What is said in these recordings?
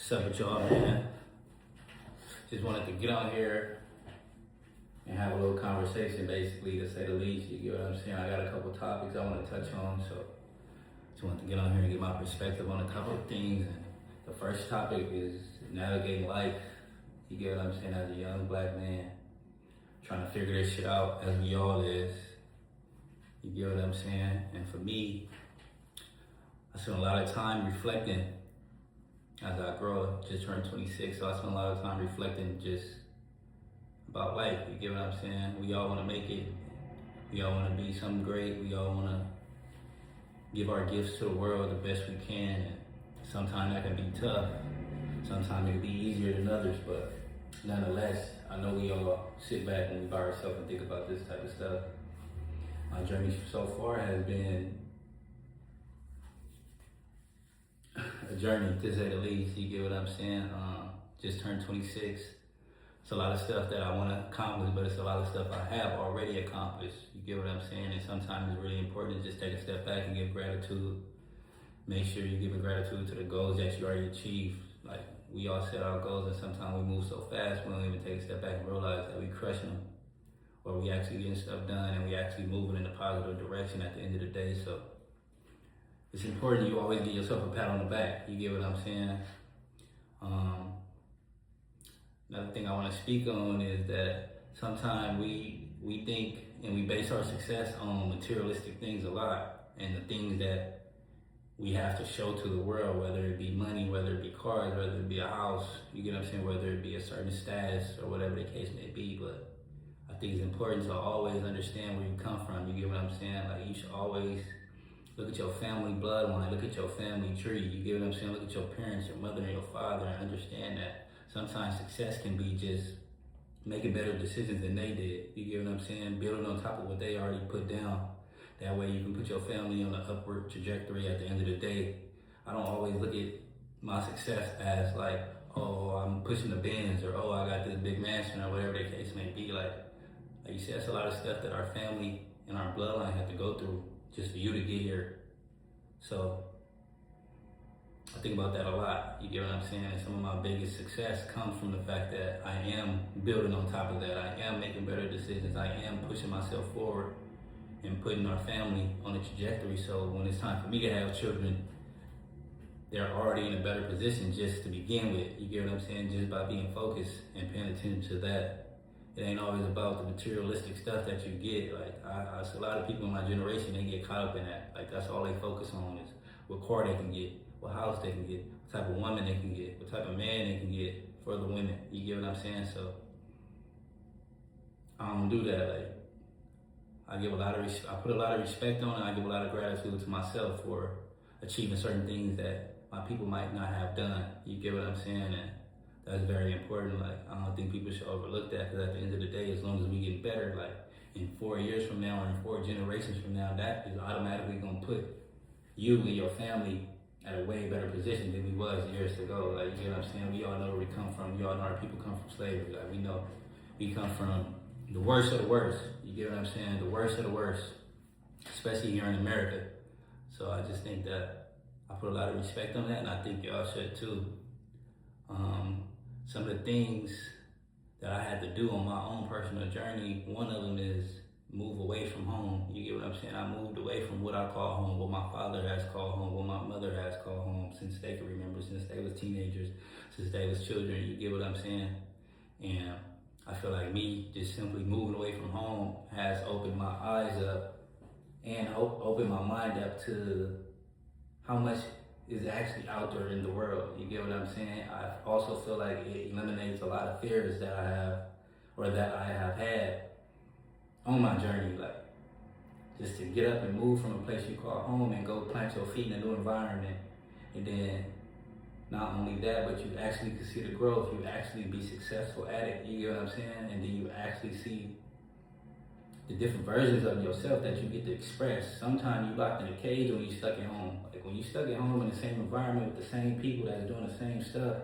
What's up with y'all, man? Just wanted to get on here and have a little conversation, basically, to say the least. You get what I'm saying? I got a couple topics I want to touch on, so just wanted to get on here and get my perspective on a couple of things. And the first topic is navigating life. You get what I'm saying? As a young black man, trying to figure this shit out, as we all is. You get what I'm saying? And for me, I spent a lot of time reflecting as I grow up. Just turned 26, so I spent a lot of time reflecting just about life. You get what I'm saying? We all want to make it. We all want to be something great. We all want to give our gifts to the world the best we can. And sometimes that can be tough. Sometimes it can be easier than others, but nonetheless, I know we all sit back when we by ourselves and think about this type of stuff. My journey so far has been a journey, to say the least. You get what I'm saying? Just turned 26. It's a lot of stuff that I want to accomplish, but it's a lot of stuff I have already accomplished. You get what I'm saying? And sometimes it's really important to just take a step back and give gratitude. Make sure you're giving gratitude to the goals that you already achieved. Like, we all set our goals, and sometimes we move so fast we don't even take a step back and realize that we crushing them, or we actually getting stuff done and we actually moving in a positive direction at the end of the day. So it's important you always give yourself a pat on the back. You get what I'm saying? Another thing I want to speak on is that sometimes we think and we base our success on materialistic things a lot, and the things that we have to show to the world, whether it be money, whether it be cars, whether it be a house, you get what I'm saying, whether it be a certain status or whatever the case may be. But I think it's important to always understand where you come from. You get what I'm saying? Like, you should always look at your family bloodline, look at your family tree. You get what I'm saying? Look at your parents, your mother and your father, and understand that sometimes success can be just making better decisions than they did. You get what I'm saying? Building on top of what they already put down. That way you can put your family on an upward trajectory at the end of the day. I don't always look at my success as like, oh, I'm pushing the Benz, or oh, I got this big mansion, or whatever the case may be. Like you said, that's a lot of stuff that our family and our bloodline have to go through just for you to get here. So I think about that a lot. You get what I'm saying? And some of my biggest success comes from the fact that I am building on top of that. I am making better decisions. I am pushing myself forward and putting our family on a trajectory. So when it's time for me to have children, they're already in a better position just to begin with. You get what I'm saying? Just by being focused and paying attention to that. It ain't always about the materialistic stuff that you get. Like, I see a lot of people in my generation, they get caught up in that. Like, that's all they focus on is what car they can get, what house they can get, what type of woman they can get, what type of man they can get for the women. You get what I'm saying? So I don't do that. Like, I put a lot of respect on it. I give a lot of gratitude to myself for achieving certain things that my people might not have done. You get what I'm saying? And that's very important. Like, I don't think people should overlook that, because at the end of the day, as long as we get better, like in 4 years from now or in 4 generations from now, that is automatically gonna put you and your family at a way better position than we was years ago. Like, you get what I'm saying? We all know where we come from. We all know our people come from slavery. Like, we know we come from the worst of the worst. You get what I'm saying? The worst of the worst, especially here in America. So I just think that I put a lot of respect on that, and I think y'all should too. Some of the things that I had to do on my own personal journey, one of them is move away from home. You get what I'm saying? I moved away from what I call home, what my father has called home, what my mother has called home, since they can remember, since they was teenagers, since they was children. You get what I'm saying? And I feel like me just simply moving away from home has opened my eyes up and opened my mind up to how much is actually out there in the world. You get what I'm saying? I also feel like it eliminates a lot of fears that I have, or that I have had on my journey. Like, just to get up and move from a place you call home and go plant your feet in a new environment, and then not only that, but you actually can see the growth. You actually be successful at it. You get what I'm saying? And then you actually see the different versions of yourself that you get to express. Sometimes you locked in a cage when you stuck at home. Like, when you stuck at home in the same environment with the same people that's doing the same stuff,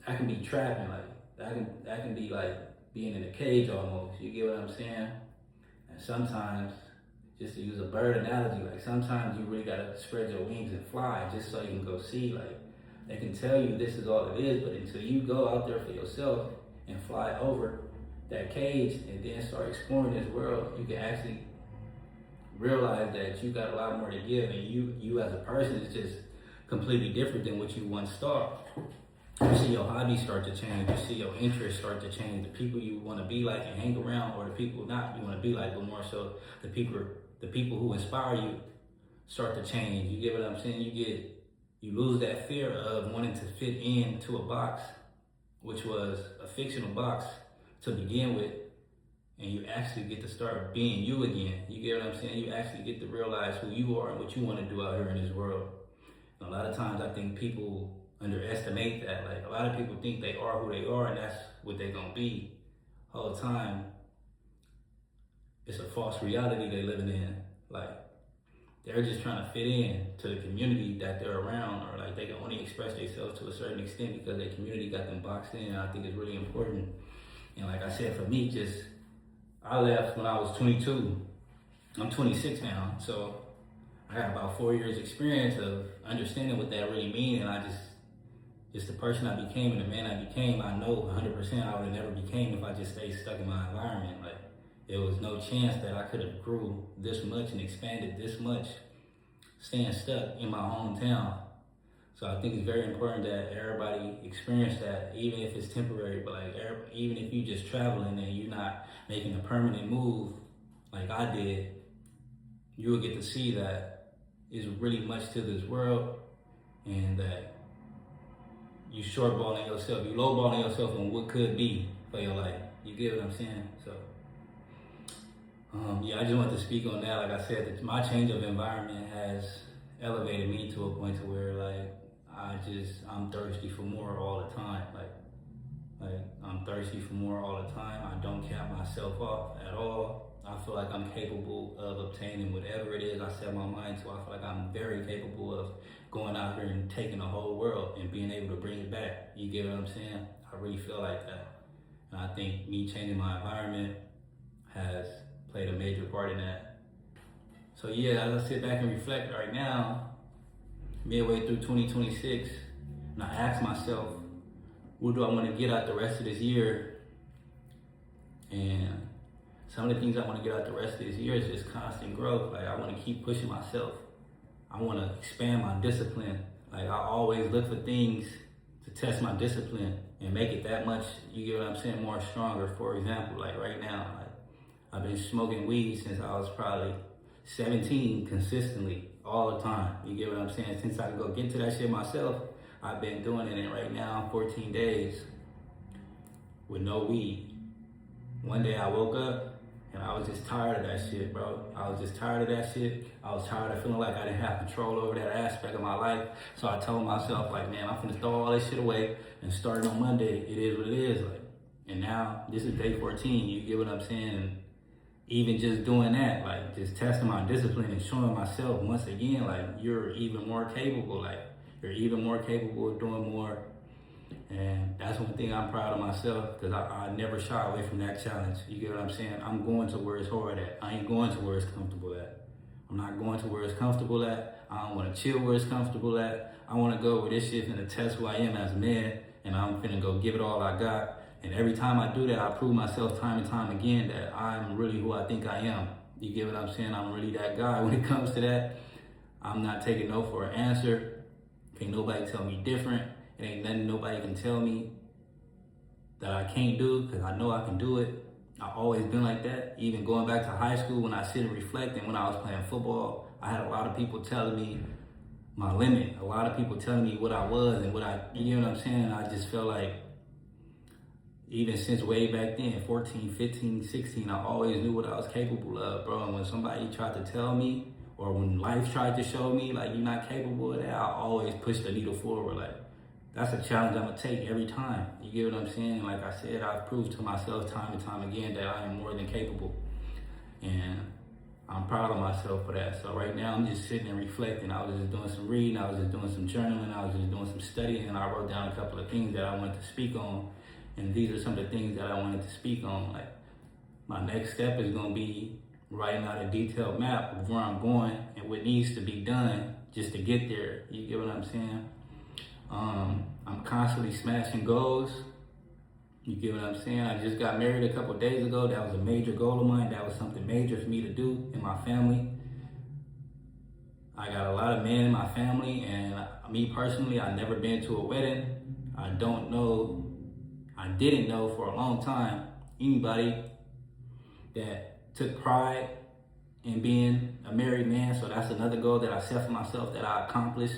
that can be trapping. Like, that can be like being in a cage almost. You get what I'm saying? And sometimes, just to use a bird analogy, like sometimes you really gotta spread your wings and fly just so you can go see like They can tell you this is all it is, but until you go out there for yourself and fly over that cage and then start exploring this world, you can actually realize that you got a lot more to give, and you as a person is just completely different than what you once thought. You see your hobbies start to change, you see your interests start to change, the people you want to be like and hang around, or the people not you want to be like, but more so the people who inspire you start to change. You get what I'm saying? You lose that fear of wanting to fit into a box, which was a fictional box to begin with, and you actually get to start being you again. You get what I'm saying? You actually get to realize who you are and what you want to do out here in this world. And a lot of times I think people underestimate that. Like, a lot of people think they are who they are and that's what they're gonna be. All the time, it's a false reality they're living in. Like, they're just trying to fit in to the community that they're around, or like they can only express themselves to a certain extent because their community got them boxed in. And I think it's really important. And like I said, for me, I left when I was 22. I'm 26 now, so I got about 4 years experience of understanding what that really means. And just the person I became and the man I became, I know 100% I would have never became if I just stayed stuck in my environment. Like, there was no chance that I could have grew this much and expanded this much staying stuck in my hometown. So I think it's very important that everybody experience that, even if it's temporary, but like even if you just traveling and you're not making a permanent move like I did, you will get to see that there's really much to this world, and that you shortballing yourself, you lowballing yourself on what could be for your life. You get what I'm saying? So yeah, I just want to speak on that. Like I said, that my change of environment has elevated me to a point to where like I'm thirsty for more all the time. Like I'm thirsty for more all the time. I don't cap myself off at all. I feel like I'm capable of obtaining whatever it is I set my mind to. I feel like I'm very capable of going out here and taking the whole world and being able to bring it back. You get what I'm saying? I really feel like that. And I think me changing my environment has played a major part in that. So yeah, as I sit back and reflect right now, midway through 2026, and I ask myself, what do I want to get out the rest of this year? And some of the things I want to get out the rest of this year is just constant growth. Like, I want to keep pushing myself. I want to expand my discipline. Like, I always look for things to test my discipline and make it that much, you get what I'm saying, more stronger. For example, like right now, like, I've been smoking weed since I was probably 17 consistently, all the time. You get what I'm saying? Since I could go get to that shit myself, I've been doing it. And right now, 14 days with no weed. One day I woke up and I was just tired of that shit, bro. I was just tired of that shit. I was tired of feeling like I didn't have control over that aspect of my life. So I told myself, like, man, I'm finna throw all this shit away and starting on Monday, it is what it is. Like, and now this is day 14, you get what I'm saying? And even just doing that, like just testing my discipline and showing myself once again, like, you're even more capable, like you're even more capable of doing more. And that's one thing I'm proud of myself, because I never shy away from that challenge. You get what I'm saying? I'm going to where it's hard at. I ain't going to where it's comfortable at. I'm not going to where it's comfortable at. I don't want to chill where it's comfortable at. I want to go where this shit's gonna test who I am as a man, and I'm finna go give it all I got. And every time I do that, I prove myself time and time again that I'm really who I think I am. You get what I'm saying? I'm really that guy when it comes to that. I'm not taking no for an answer. Can't nobody tell me different. It ain't nothing nobody can tell me that I can't do, because I know I can do it. I've always been like that. Even going back to high school, when I sit and reflect, and when I was playing football, I had a lot of people telling me my limit. A lot of people telling me what I was and you know what I'm saying? I just felt like, even since way back then, 14, 15, 16, I always knew what I was capable of, bro. And when somebody tried to tell me, or when life tried to show me, like, you're not capable of that, I always push the needle forward. Like, that's a challenge I'm gonna take every time. You get what I'm saying? And like I said, I've proved to myself time and time again that I am more than capable. And I'm proud of myself for that. So right now I'm just sitting and reflecting. I was just doing some reading, I was just doing some journaling, I was just doing some studying, and I wrote down a couple of things that I wanted to speak on. And these are some of the things that I wanted to speak on. Like, my next step is gonna be writing out a detailed map of where I'm going and what needs to be done just to get there. You get what I'm saying? I'm constantly smashing goals. You get what I'm saying? I just got married a couple days ago. That was a major goal of mine. That was something major for me to do in my family. I got a lot of men in my family, and me personally, I've never been to a wedding. I didn't know for a long time anybody that took pride in being a married man. So that's another goal that I set for myself that I accomplished.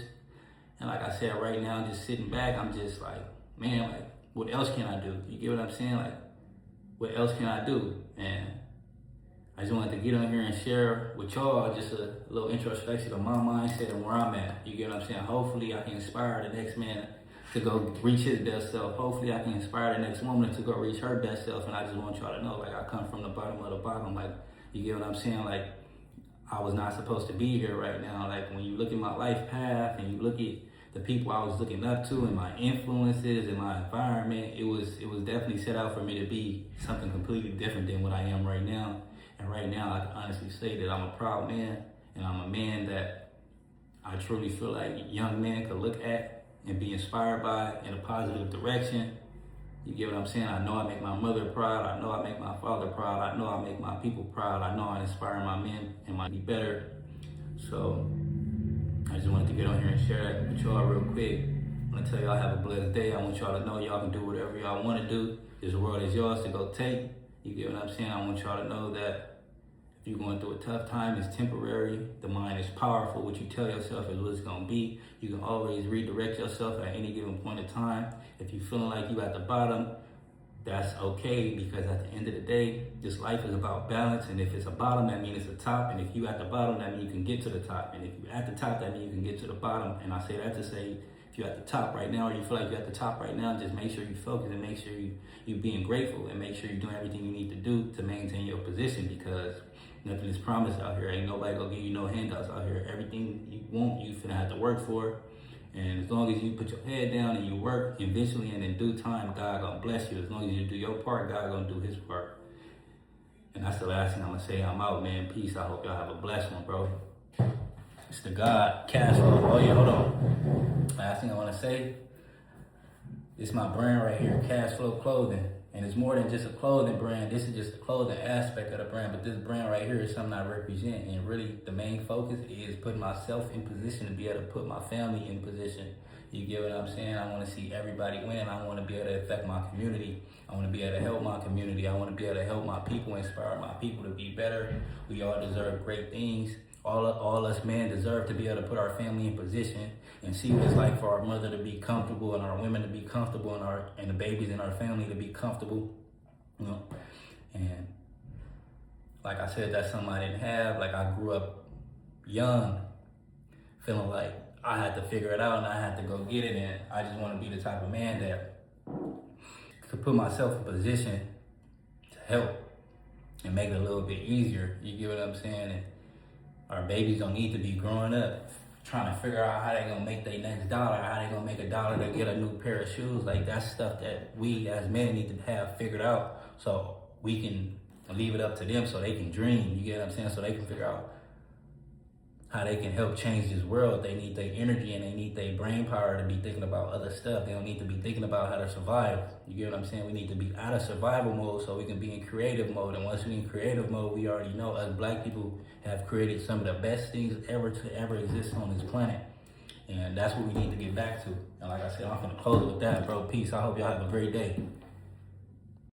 And like I said, right now, just sitting back, I'm just like, man, like, what else can I do? You get what I'm saying? Like, what else can I do? And I just wanted to get on here and share with y'all just a little introspection of my mindset and where I'm at. You get what I'm saying? Hopefully I can inspire the next man to go reach his best self. Hopefully I can inspire the next woman to go reach her best self. And I just want y'all to know, like, I come from the bottom of the bottom. Like, you get what I'm saying? Like, I was not supposed to be here right now. Like, when you look at my life path and you look at the people I was looking up to and my influences and my environment, it was definitely set out for me to be something completely different than what I am right now. And right now, I can honestly say that I'm a proud man, and I'm a man that I truly feel like young men could look at and be inspired by in a positive direction. You get what I'm saying? I know I make my mother proud. I know I make my father proud. I know I make my people proud. I know I inspire my men and might be better. So I just wanted to get on here and share that with y'all real quick. I want to tell y'all have a blessed day. I want y'all to know y'all can do whatever y'all want to do. This world is yours to go take. You get what I'm saying? I want y'all to know that if you're going through a tough time, it's temporary. The mind is powerful. What you tell yourself is what it's going to be. You can always redirect yourself at any given point in time. If you're feeling like you at the bottom, that's okay, because at the end of the day, this life is about balance. And if it's a bottom, that means it's a top. And if you at the bottom, that means you can get to the top. And if you're at the top, that means you can get to the bottom. And I say that to say, if you're at the top right now, or you feel like you're at the top right now, just make sure you focus and make sure you being grateful and make sure you're doing everything you need to do to maintain your position, because nothing is promised out here. Ain't nobody gonna give you no handouts out here. Everything you want, you finna have to work for. And as long as you put your head down and you work, eventually and in due time, God gonna bless you. As long as you do your part, God gonna do his part. And that's the last thing I'm gonna say. I'm out, man. Peace. I hope y'all have a blessed one, bro. It's the God Cash Flow. Oh yeah, hold on. Last thing I wanna say, it's my brand right here, Cash Flow Clothing. And it's more than just a clothing brand. This is just the clothing aspect of the brand. But this brand right here is something I represent. And really, the main focus is putting myself in position to be able to put my family in position. You get what I'm saying? I want to see everybody win. I want to be able to affect my community. I want to be able to help my community. I want to be able to help my people, inspire my people to be better. We all deserve great things. All us men deserve to be able to put our family in position and see what it's like for our mother to be comfortable and our women to be comfortable and the babies in our family to be comfortable, you know. And like I said, that's something I didn't have. Like, I grew up young, feeling like I had to figure it out and I had to go get it. And I just want to be the type of man that could put myself in position to help and make it a little bit easier. You get what I'm saying? And our babies don't need to be growing up trying to figure out how they gonna make their next dollar, how they gonna make $1 to get a new pair of shoes. Like, that's stuff that we as men need to have figured out so we can leave it up to them so they can dream. You get what I'm saying? So they can figure out how they can help change this world. They need their energy and they need their brain power to be thinking about other stuff. They don't need to be thinking about how to survive. You get what I'm saying? We need to be out of survival mode so we can be in creative mode. And once we're in creative mode, we already know us black people have created some of the best things ever to ever exist on this planet. And that's what we need to get back to. And like I said, I'm gonna close it with that, bro. Peace. I hope y'all have a great day.